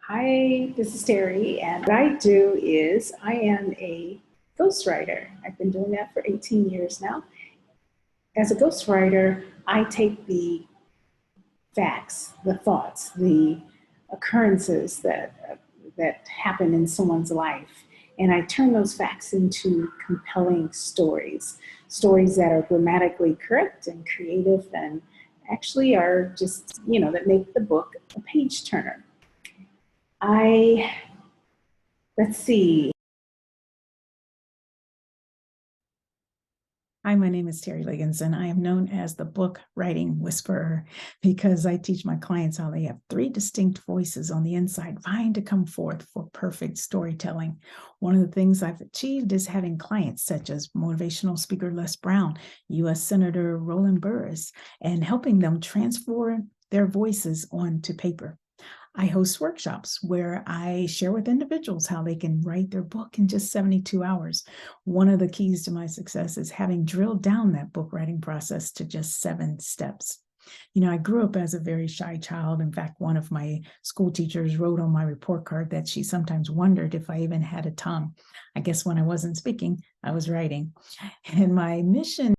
Hi, this is Terry, and what I do is I am a ghostwriter. I've been doing that for 18 years now. As a ghostwriter, I take the facts, the thoughts, the occurrences that happen in someone's life, and I turn those facts into compelling stories, stories that are grammatically correct and creative, and actually are just that make the book a page turner. I let's see. Hi, my name is Terry Liggins, and I am known as the book writing whisperer because I teach my clients how they have three distinct voices on the inside vying to come forth for perfect storytelling. One of the things I've achieved is having clients such as motivational speaker Les Brown, U.S. Senator Roland Burris, and helping them transform their voices onto paper. I host workshops where I share with individuals how they can write their book in just 72 hours. One of the keys to my success is having drilled down that book writing process to just 7 steps. I grew up as a very shy child. In fact, one of my school teachers wrote on my report card that she sometimes wondered if I even had a tongue. I guess when I wasn't speaking, I was writing. And my mission